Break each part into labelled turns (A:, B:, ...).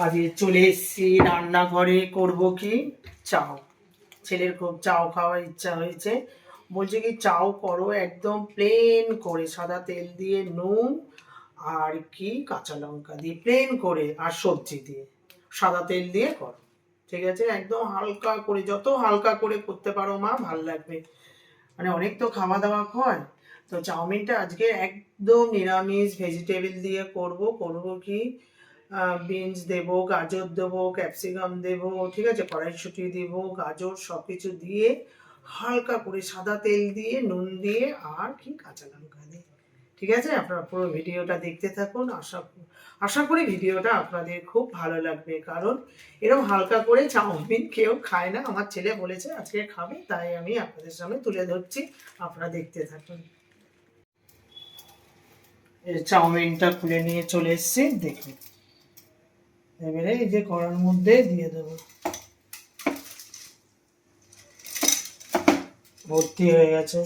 A: আজকে চলে এসেছি রান্নাঘরে, করব কি চাও। ছেলের খুব চাও খাওয়ার ইচ্ছা হয়েছে, বলছে কি চাও করো একদম প্লেন করে, সাদা তেল দিয়ে, নুন আর কি কাঁচা লঙ্কা দিয়ে প্লেন করে, আর সবজি দিয়ে সাদা তেল দিয়ে করো। ঠিক আছে, একদম হালকা করে, যত হালকা করে করতে পারো মা ভাল লাগবে। মানে অনেক তো খাওয়া দাওয়া হয়, তো চাউমিনটা আজকে একদম নিরামিষ ভেজিটেবল দিয়ে করব। করব কি বিনস দেবো, গাজর দেবো, ক্যাপসিকাম দেবো, ঠিক আছে, কড়াইশুঁটি দেবো, গাজর সব কিছু দিয়ে হালকা করে সাদা তেল দিয়ে, নুন দিয়ে, আর কি কাঁচা লঙ্কা দিয়ে। ঠিক আছে, আপনারা পুরো ভিডিওটা দেখতে থাকুন। আশা করি ভিডিওটা আপনাদের খুব ভালো লাগবে, কারণ এরকম হালকা করে চাউমিন কেউ খায় না। আমার ছেলে বলেছে আজকে খাবে, তাই আমি আপনাদের সামনে তুলে ধরছি, আপনারা দেখতে থাকুন। এই চাউমিনটা খুলে নিয়ে চলে এসেছি, দেখুন। এবারে এই যে কড়ার মধ্যে দিয়ে দেবো, ভর্তি হয়ে গেছে।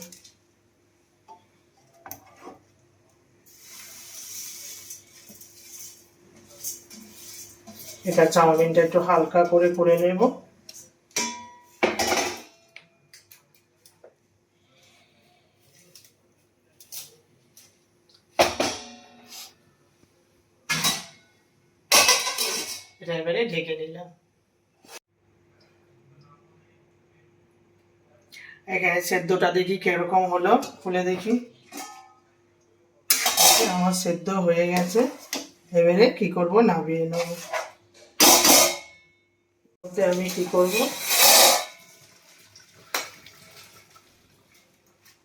A: এটা চাউমিনটা একটু হালকা করে নেব। এটা এবারে ঢেকে নিলাম। এখানে সেদ্ধটা দেখি কিরকম হলো, খুলে দেখি। আমার সেদ্ধ হয়ে গেছে, এবারে কি করব, নামিয়ে নেব। আমি কি করব,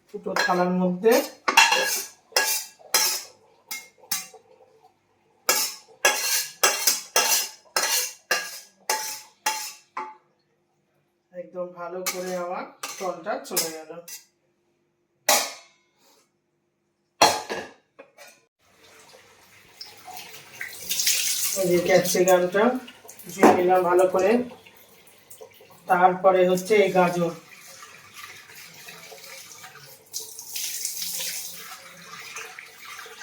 A: দুটো থালার মধ্যে একদম ভালো করে আমার জলটা চলে গেল। এই যে ক্যাপসিকামটা দিয়ে নিলাম ভালো করে, তারপরে হচ্ছে এই গাজর,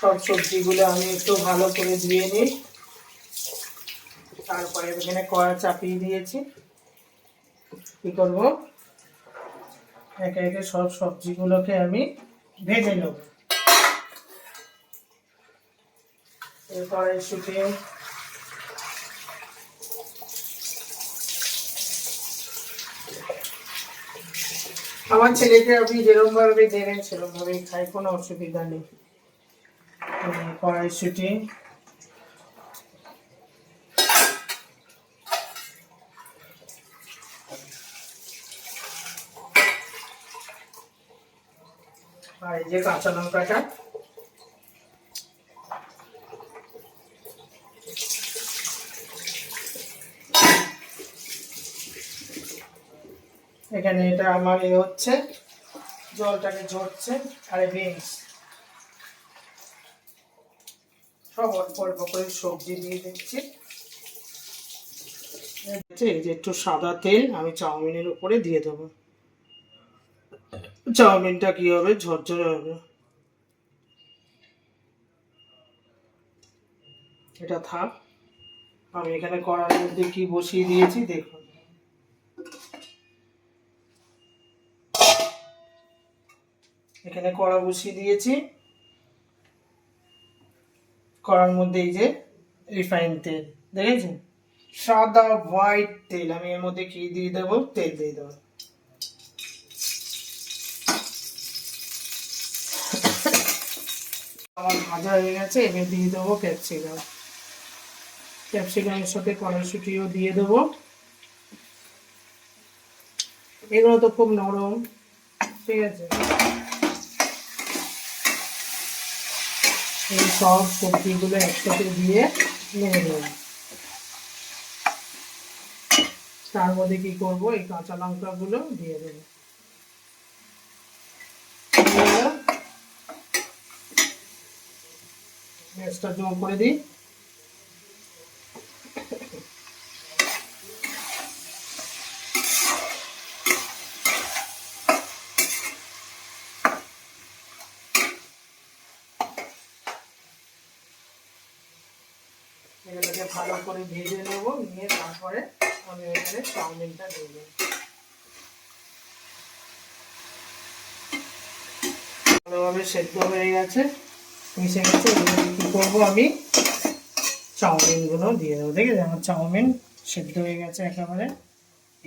A: সব সবজিগুলো আমি একটু ভালো করে ধুয়ে নিই। তারপরে এখানে কড়া চাপিয়ে দিয়েছি, কি করব, একে একে সব সবজিগুলোকে আমি ভেজে নেব। কড়াইশুঁটি, আমার ছেলেকে আপনি যেরকম ভাবে দেবেন সেরকম ভাবেই খাই, কোনো অসুবিধা নেই। কড়াইশুঁটি, আর এই যে কাঁচা লঙ্কাটা, এখানে এটা আমার এ হচ্ছে, জলটাকে ঝরছে। আর বিনস, সব অল্প অল্প করে সবজি দিয়ে দিচ্ছি। এই যে একটু সাদা তেল আমি চাউমিনের উপরে দিয়ে দেবো, চাউমিনটা কি হবে, ঝরঝরে হবে। এটা থাক, আমি এখানে কড়ার মধ্যে কি বসিয়ে দিয়েছি দেখুন। এখানে কড়া বসিয়ে দিয়েছি, কড়ার মধ্যে এই যে রিফাইন তেল দেখেছেন, সাদা হোয়াইট তেল, আমি এর মধ্যে কি দিয়ে দেবো, তেল দিয়ে দেবো। আমার ভাজা হয়ে গেছে, এবার দিয়ে দেবো ক্যাপসিকাম, ক্যাপসিকামের সাথে কড়াইশুঁটিও দিয়ে দেবো। এগুলো তো খুব নরম, ঠিক আছে। এই সব সবজিগুলো একসাথে দিয়ে নেড়ে নেব। তার মধ্যে কি করব, এই কাঁচা লঙ্কাগুলো দিয়ে দেবো। গ্যাসটা জোর করে দিই। এগুলোকে ভালো করে ভেজে নেব, নিয়ে তারপরে আমি এখানে চাউমিনটা দেবো। ভালোভাবে সেদ্ধ হয়ে গেছে, মিশে গেছে। এবার কী করবো, আমি চাউমিনগুলো দিয়ে দেবো। দেখেছি আমার চাউমিন সেদ্ধ হয়ে গেছে একেবারে।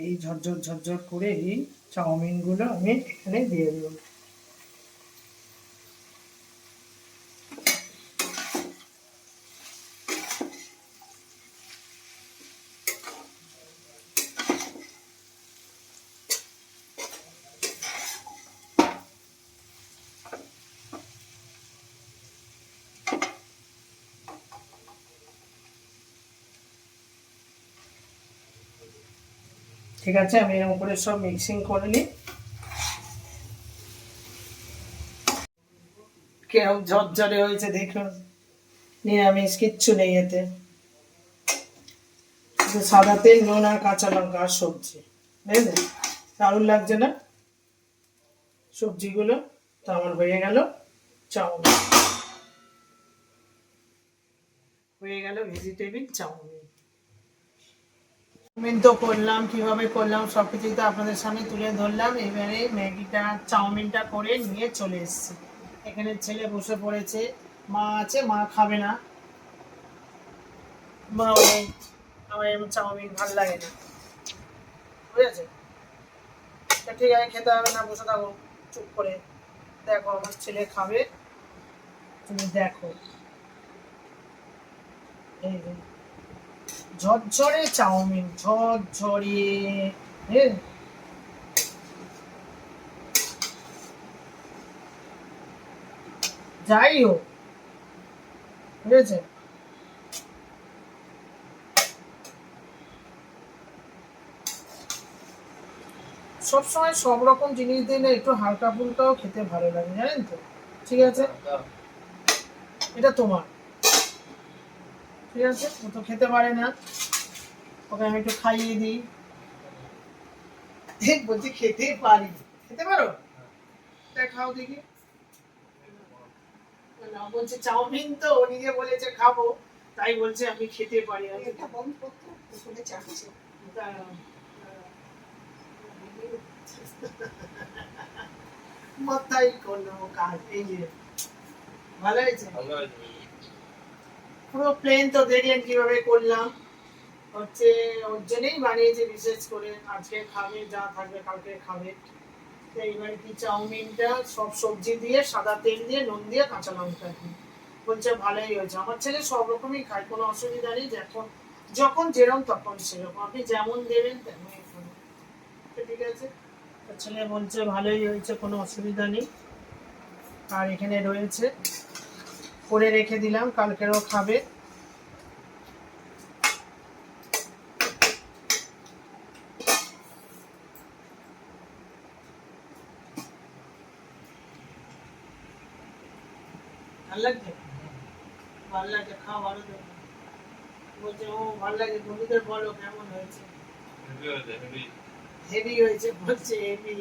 A: এই ঝরঝর ঝরঝর করে এই চাউমিনগুলো আমি এখানে দিয়ে দেবো। ঠিক আছে, আমি এর উপরে সব মিক্সিং করে নিই। কেরম ঝরঝরে হয়েছে দেখুন, নিরামিষ কিচ্ছু নেই এতে, সাদা তেল, নুন আর কাঁচা লঙ্কা আর সবজি। বুঝলেন, দারুণ লাগছে না সবজিগুলো? তো আমার হয়ে গেল চাউমিন, হয়ে গেল ভেজিটেবিল চাউমিন। চাউমিন তো করলাম, কিভাবে করলাম সবকিছুই তো আপনাদের সামনে তুলে ধরলাম। এবারে ম্যাগিটা চাউমিনটা করে নিয়ে চলে এসেছি। এখানে ছেলে বসে পড়েছে, মা আছে, মা খাবে না, মা বলে আমার এমন চাউমিন ভালো লাগে না, বুঝেছে? ঠিক আছে, খেতে হবে না, বসে থাকো চুপ করে। দেখো আমার ছেলে খাবে, তুমি দেখো। এই যে ঝরঝরে চাউমিন, ঝরঝরে। হ্যাঁ, যাই হোক, বুঝেছে? সবসময় সব রকম জিনিস দিলে একটু হালকা ফুলকাও খেতে ভালো লাগে, জানেন তো? ঠিক আছে, এটা তোমার, ঠিক আছে? ও তো খেতে পারে না, ওকে আমি একটু খাইয়ে দিই। বলছি খেতে পারি, খেতে পারো, তাই খাও দেখি। না, বলছে চাউমিন তো ও নিজে বলেছে খাবো, তাই বলছে আমি খেতে পারি। মাথায় কোনো কাজ, এই যে ভালো হয়েছে, পুরো প্লেন তো দেখলেন কিভাবে করলাম। হচ্ছে ওর জন্যই বানিয়েছে বিশেষ করে, আজকে খাবে, যা থাকবে কালকে খাবে। এইবার কি চাউমিনটা সব সবজি দিয়ে, সাদা তেল দিয়ে, নুন দিয়ে, কাঁচা লঙ্কা দিয়ে, বলছে ভালোই হয়েছে। আমার ছেলে সব রকমই খায়, কোনো অসুবিধা নেই, যখন যখন যেরকম তখন সেরকম, আপনি যেমন দেবেন তেমনই খাবে। ঠিক আছে, ছেলে বলছে ভালোই হয়েছে, কোনো অসুবিধা নেই। আর এখানে রয়েছে, করে রেখে দিলাম, কালকেরও খাবে। ভালো লাগছে, ভালো লাগছে, খাওয়া ভালো তো। বলছে ও ভালো লাগে, বন্ধুদের বলো কেমন হয়েছে। হেভি হয়েছে বলছে, হেভি।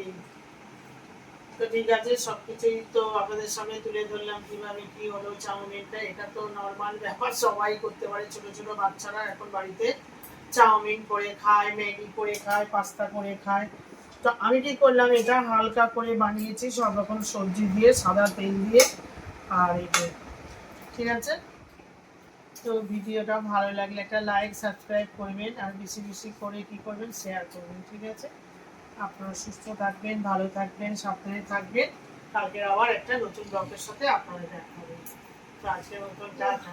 A: তো ঠিক আছে, সবকিছুই তো আপনাদের সামনে তুলে ধরলাম কিভাবে কি হলো চাউমিনটা। এটা তো নর্মাল ব্যাপার, সবাই করতে পারে, ছোট ছোট বাচ্চারা এখন বাড়িতে চাউমিন করে খায়, ম্যাগি করে খায়, পাস্তা করে খায়। তো আমি কি করলাম, এটা হালকা করে বানিয়েছি সব রকম সবজি দিয়ে, সাদা তেল দিয়ে। আর এই যে, ঠিক আছে, তো ভিডিওটা ভালো লাগলে একটা লাইক সাবস্ক্রাইব করবেন, আর বেশি বেশি করে কি করবেন, শেয়ার করবেন। ঠিক আছে, আপনারা সুস্থ থাকবেন, ভালো থাকবেন, সাবধানে থাকবেন। কালকে আবার একটা নতুন ব্লগের সাথে আপনাদের দেখা হবে। তো আজকের মতন টাটা।